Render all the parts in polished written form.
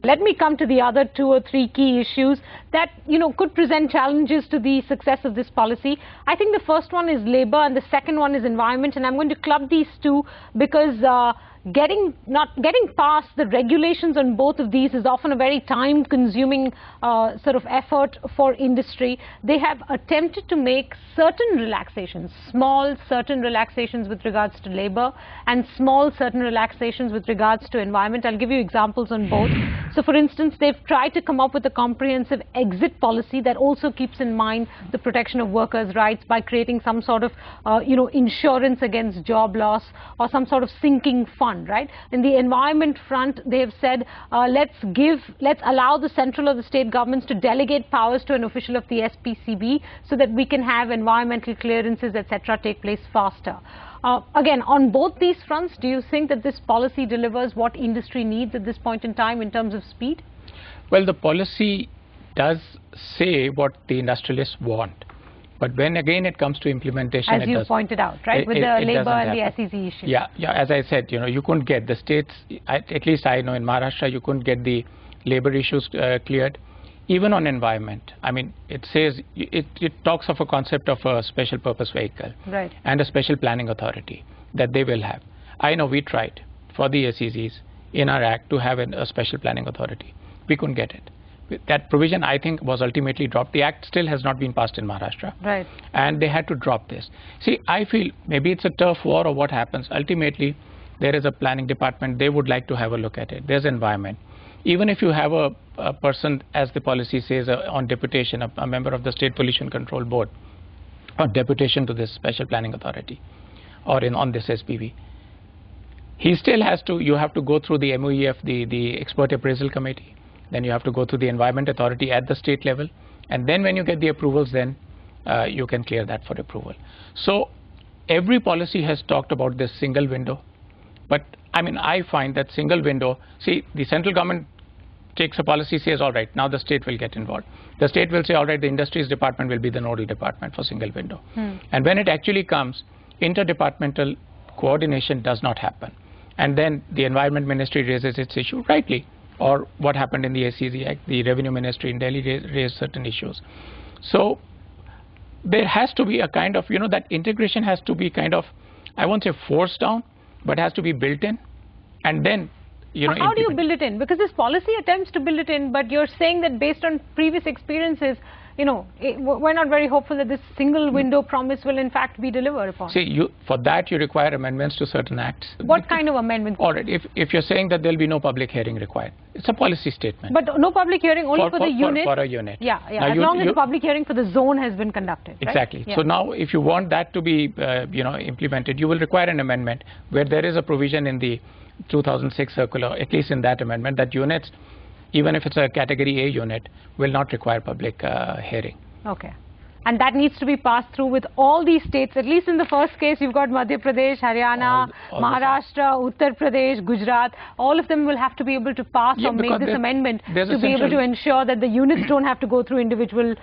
Let me come to the other 2 or 3 key issues that, could present challenges to the success of this policy. I think the first one is labor and the second one is environment, and I'm going to club these two because getting past the regulations on both of these is often a very time-consuming sort of effort for industry. They have attempted to make certain relaxations, small certain relaxations with regards to labor and small certain relaxations with regards to environment. I'll give you examples on both. So for instance, they've tried to come up with a comprehensive exit policy that also keeps in mind the protection of workers' rights by creating some sort of insurance against job loss or some sort of sinking fund, right? In the environment front, they have said, let's allow the central or the state governments to delegate powers to an official of the SPCB so that we can have environmental clearances, etc., take place faster. Again, on both these fronts, do you think that this policy delivers what industry needs at this point in time in terms of speed? Well, the policy does say what the industrialists want. But when again it comes to implementation, as you pointed out, right, with the labor and the SEZ issue. Yeah, as I said, you couldn't get the states, at least I know in Maharashtra, you couldn't get the labor issues cleared. Even on environment, I mean, it says, it talks of a concept of a special purpose vehicle, right, and a special planning authority that they will have. I know we tried for the SEZs in our act to have a special planning authority. We couldn't get it. That provision, I think, was ultimately dropped. The act still has not been passed in Maharashtra. Right. And they had to drop this. See, I feel maybe it's a turf war or what happens. Ultimately, there is a planning department. They would like to have a look at it. There's environment. Even if you have a person, as the policy says, on deputation, a member of the State Pollution Control Board, or deputation to this special planning authority, or on this SPV, he still has to, you have to go through the MOEF, the Expert Appraisal Committee. Then you have to go to the Environment Authority at the state level. And then when you get the approvals, then you can clear that for approval. So every policy has talked about this single window. But I mean, I find that single window, see, the central government takes a policy, says, all right, now the state will get involved. The state will say, all right, the industries department will be the nodal department for single window. And when it actually comes, interdepartmental coordination does not happen. And then the Environment Ministry raises its issue rightly. Or what happened in the SEZ Act, the Revenue Ministry in Delhi raised certain issues. So there has to be a kind of, that integration has to be kind of, I won't say forced down, but has to be built in. And then, how do you build it in? Because this policy attempts to build it in, but you're saying that based on previous experiences, we're not very hopeful that this single window promise will in fact be delivered upon. See, for that you require amendments to certain acts. What kind of amendment? All right, if you're saying that there'll be no public hearing required, it's a policy statement. But no public hearing only for the unit? For a unit. Yeah, now as long as the public hearing for the zone has been conducted. Exactly. Right? Yeah. So now if you want that to be implemented, you will require an amendment where there is a provision in the 2006 circular, at least in that amendment, that units, even if it's a category A unit, will not require public hearing. Okay. And that needs to be passed through with all these states. At least in the first case, you've got Madhya Pradesh, Haryana, Maharashtra, Uttar Pradesh, Gujarat. All of them will have to be able to pass or make this amendment to be able to ensure that the units don't have to go through individual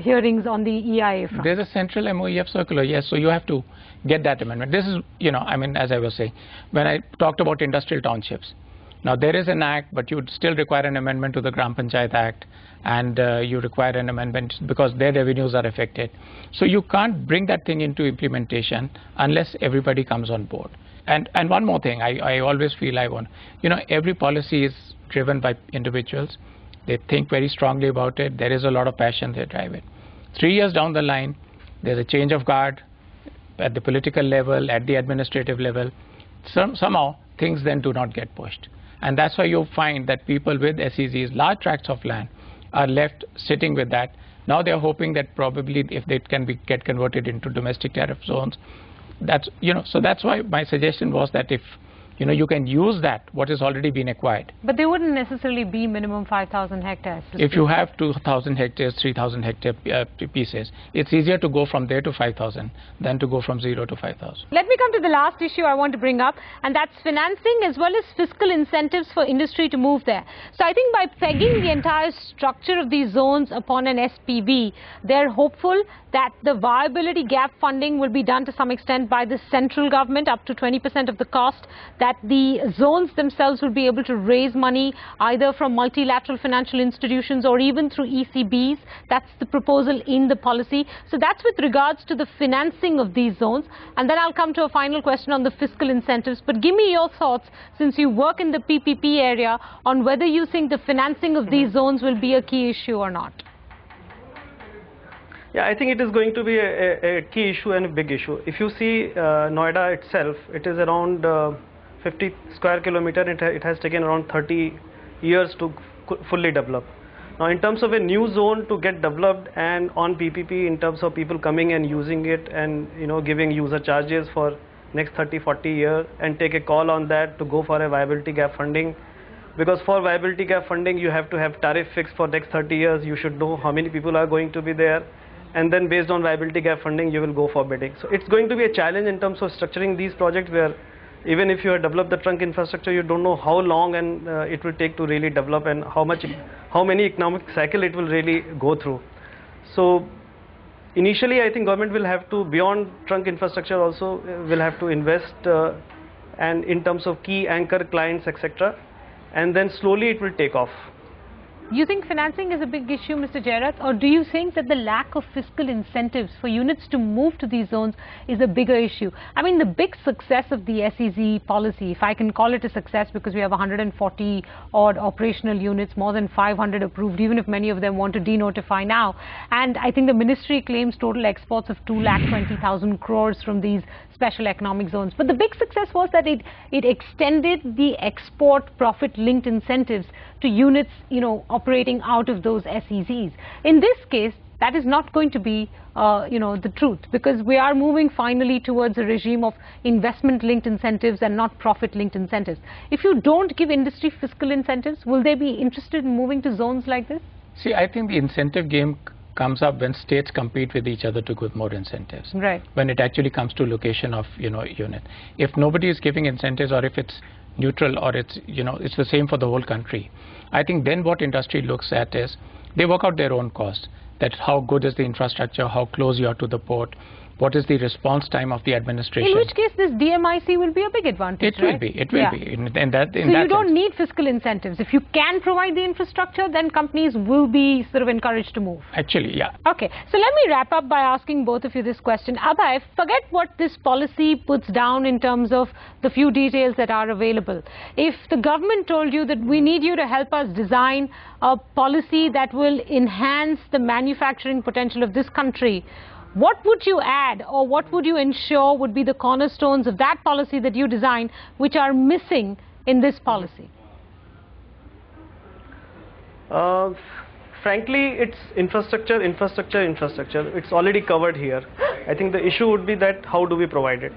hearings on the EIA front. There's a central MOEF circular, yes. So you have to get that amendment. This is, I mean, as I was saying, when I talked about industrial townships. Now, there is an act, but you would still require an amendment to the Gram Panchayat Act, and you require an amendment because their revenues are affected. So you can't bring that thing into implementation unless everybody comes on board. And one more thing, I always feel every policy is driven by individuals. They think very strongly about it. There is a lot of passion, they drive it. 3 years down the line, there's a change of guard at the political level, at the administrative level. Somehow, things then do not get pushed. And that's why you find that people with SEZs, large tracts of land, are left sitting with that. Now they're hoping that probably if they can get converted into domestic tariff zones, so that's why my suggestion was that if you can use that, what has already been acquired. But they wouldn't necessarily be minimum 5,000 hectares. If you have 2,000 hectares, 3,000 hectare pieces, it's easier to go from there to 5,000 than to go from 0 to 5,000. Let me come to the last issue I want to bring up, and that's financing as well as fiscal incentives for industry to move there. So I think by pegging the entire structure of these zones upon an SPV, they're hopeful that the viability gap funding will be done to some extent by the central government, up to 20% of the cost, that that the zones themselves will be able to raise money either from multilateral financial institutions or even through ECBs. That's the proposal in the policy. So that's with regards to the financing of these zones. And then I'll come to a final question on the fiscal incentives. But give me your thoughts, since you work in the PPP area, on whether you think the financing of these zones will be a key issue or not. Yeah, I think it is going to be a key issue and a big issue. If you see Noida itself, it is around 50 square kilometer. It has taken around 30 years to fully develop. Now, in terms of a new zone to get developed and on PPP, in terms of people coming and using it and giving user charges for next 30-40 years and take a call on that to go for a viability gap funding. Because for viability gap funding, you have to have tariff fixed for next 30 years. You should know how many people are going to be there. And then based on viability gap funding, you will go for bidding. So it's going to be a challenge in terms of structuring these projects, where even if you have developed the trunk infrastructure, you don't know how long and it will take to really develop, and how many economic cycle it will really go through. So initially, I think government will have to, beyond trunk infrastructure also, will have to invest and in terms of key anchor clients, etc. And then slowly it will take off. You think financing is a big issue, Mr. Jairath, or do you think that the lack of fiscal incentives for units to move to these zones is a bigger issue? I mean, the big success of the SEZ policy, if I can call it a success, because we have 140 odd operational units, more than 500 approved, even if many of them want to denotify now. And I think the ministry claims total exports of 2,20,000 crores from these special economic zones. But the big success was that it extended the export profit-linked incentives to units, operating out of those SEZs. In this case, that is not going to be, the truth, because we are moving finally towards a regime of investment-linked incentives and not profit-linked incentives. If you don't give industry fiscal incentives, will they be interested in moving to zones like this? See, I think the incentive game comes up when states compete with each other to give more incentives. Right. When it actually comes to location of, unit. If nobody is giving incentives, or if it's neutral, or it's, it's the same for the whole country, I think then what industry looks at is they work out their own cost. That how good is the infrastructure, how close you are to the port, what is the response time of the administration. In which case this DMIC will be a big advantage, It will be. So you don't need fiscal incentives. If you can provide the infrastructure, then companies will be sort of encouraged to move. Actually, yeah. Okay, so let me wrap up by asking both of you this question. Abhay, forget what this policy puts down in terms of the few details that are available. If the government told you that we need you to help us design a policy that will enhance the manufacturing potential of this country, what would you add, or what would you ensure would be the cornerstones of that policy that you design, which are missing in this policy? Frankly, it's infrastructure. It's already covered here. I think the issue would be that how do we provide it?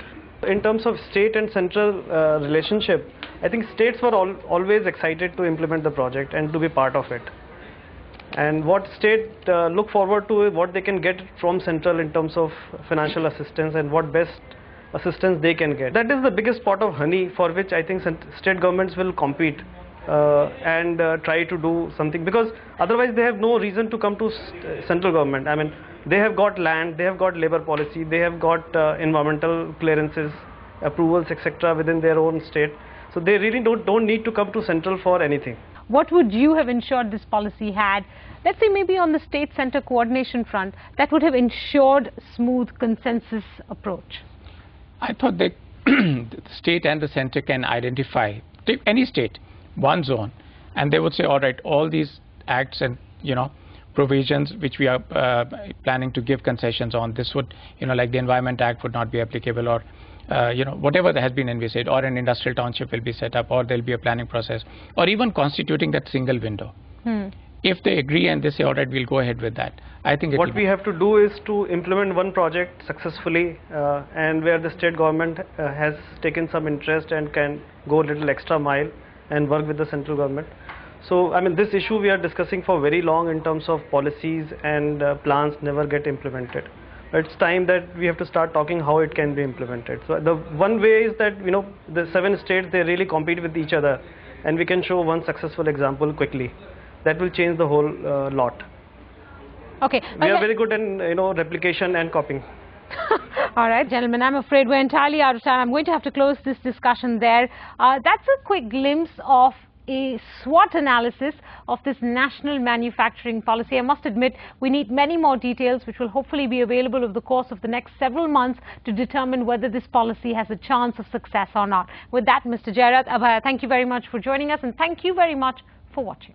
In terms of state and central relationship, I think states were always excited to implement the project and to be part of it. And what state look forward to is what they can get from central in terms of financial assistance and what best assistance they can get. That is the biggest pot of honey for which I think state governments will compete and try to do something, because otherwise they have no reason to come to central government. I mean, they have got land, they have got labor policy, they have got environmental clearances, approvals, etc. within their own state. So they really don't need to come to central for anything. What would you have ensured this policy had, let's say maybe on the state-center coordination front, that would have ensured smooth consensus approach? I thought that the state and the center can identify, take any state, one zone, and they would say, all right, all these acts and, provisions which we are planning to give concessions on, this would, like the Environment Act would not be applicable, or whatever that has been envisaged, or an industrial township will be set up, or there will be a planning process, or even constituting that single window. If they agree and they say, all right, we'll go ahead with that, I think what we have to do is to implement one project successfully, and where the state government has taken some interest and can go a little extra mile and work with the central government. So, I mean, this issue we are discussing for very long in terms of policies, and plans never get implemented. It's time that we have to start talking how it can be implemented. So the one way is that, the 7 states, they really compete with each other, and we can show one successful example quickly. That will change the whole lot. Okay. We are very good in, replication and copying. All right, gentlemen, I'm afraid we're entirely out of time. I'm going to have to close this discussion there. That's a quick glimpse of a SWOT analysis of this national manufacturing policy. I must admit, we need many more details, which will hopefully be available over the course of the next several months to determine whether this policy has a chance of success or not. With that, Mr. Jairat, Abhaya, thank you very much for joining us, and thank you very much for watching.